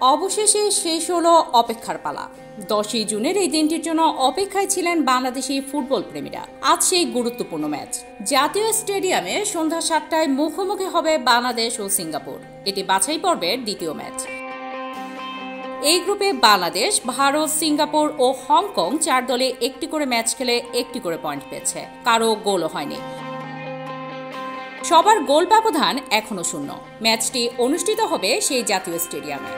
অবশেষে শেষ হলো অপেক্ষার পালা। 10ই জুনের এই দিনটির জন্য অপেক্ষায় ছিলেন বাংলাদেশি ফুটবল প্রেমীরা। আজ সেই গুরুত্বপূর্ণ ম্যাচ জাতীয় স্টেডিয়ামে সন্ধ্যা 7টায় মুখোমুখি হবে বাংলাদেশ ও সিঙ্গাপুর। এটি বাছাই পর্বের দ্বিতীয় ম্যাচ। এই গ্রুপে বাংলাদেশ, ভারত, সিঙ্গাপুর ও হংকং 4 দলে একটি করে ম্যাচ খেলে একটি করে পয়েন্ট পেয়েছে। কারো গোলও হয়নি। সবার গোল ব্যবধান এখনো শূন্য। ম্যাচটি অনুষ্ঠিত হবে সেই জাতীয় স্টেডিয়ামে।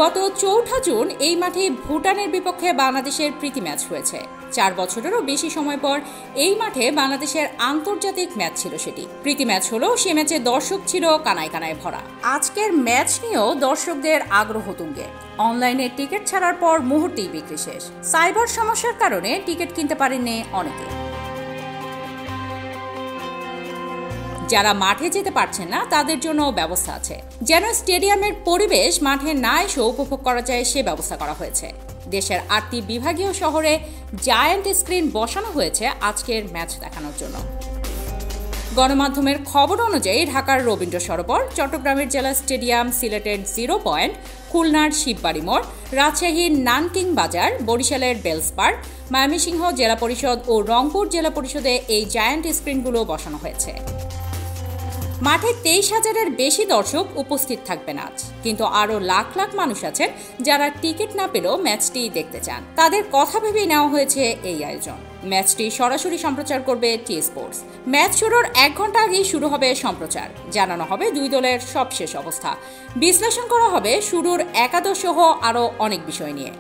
গত 4 জুন এই মাঠে ভুটানের বিপক্ষে বাংলাদেশের প্রীতি ম্যাচ হয়েছে। 4 বছরেরও বেশি সময় পর এই মাঠে বাংলাদেশের আন্তর্জাতিক ম্যাচ ছিল সেটি। প্রীতি ম্যাচ হলেও সে ম্যাচে দর্শক ছিল কানায় কানায় ভরা। আজকের ম্যাচ নিয়েও দর্শকদের আগ্রহ তুঙ্গে। অনলাইনে টিকিট ছাড়ার পর মুহূর্তেই বিক্রি শেষ। সাইবার সমস্যার কারণে টিকিট কিনতে পারেননি অনেকে। যারা মাঠে যেতে পারছেন না তাদের জন্য ব্যবস্থা আছে, যেন স্টেডিয়ামের পরিবেশ মাঠে না এসে উপভোগ করা যায় সে ব্যবস্থা করা হয়েছে। দেশের 8টি বিভাগীয় শহরে জায়ান্ট স্ক্রিন বসানো হয়েছে আজকের ম্যাচ দেখানোর জন্য। গণমাধ্যমের খবর অনুযায়ী ঢাকার রবীন্দ্র সরোবর, চট্টগ্রামের জেলা স্টেডিয়াম, সিলেটের 0 পয়েন্ট, খুলনার শিববাড়ি মোড়, রাজশাহীর নানকিং বাজার, বরিশালের বেলস পার্ক, ময়মনসিংহ জেলা পরিষদ ও রংপুর জেলা পরিষদে এই জায়ান্ট স্ক্রিনগুলো বসানো হয়েছে। মাঠে 23,000-এর বেশি দর্শক উপস্থিত থাকবেন আজ, কিন্তু আরও লাখ লাখ মানুষ আছেন যারা টিকিট না পেলেও ম্যাচটি দেখতে চান। তাদের কথা ভেবেই নেওয়া হয়েছে এই আয়োজন। ম্যাচটি সরাসরি সম্প্রচার করবে টি স্পোর্টস। ম্যাচ শুরুর 1 ঘন্টা আগেই শুরু হবে সম্প্রচার। জানানো হবে দুই দলের সবশেষ অবস্থা। বিশ্লেষণ করা হবে শুরুর একাদশ সহ আরও অনেক বিষয় নিয়ে।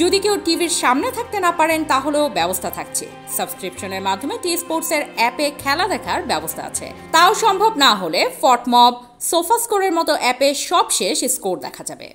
যদি কেউ টিভির সামনে থাকতে না পারেন তাহলেও ব্যবস্থা থাকছে। সাবস্ক্রিপশনের মাধ্যমে টি স্পোর্টসের অ্যাপে খেলা দেখার ব্যবস্থা আছে। তাও সম্ভব না হলে ফটমব, সোফা স্কোরের মতো অ্যাপে সবশেষ স্কোর দেখা যাবে।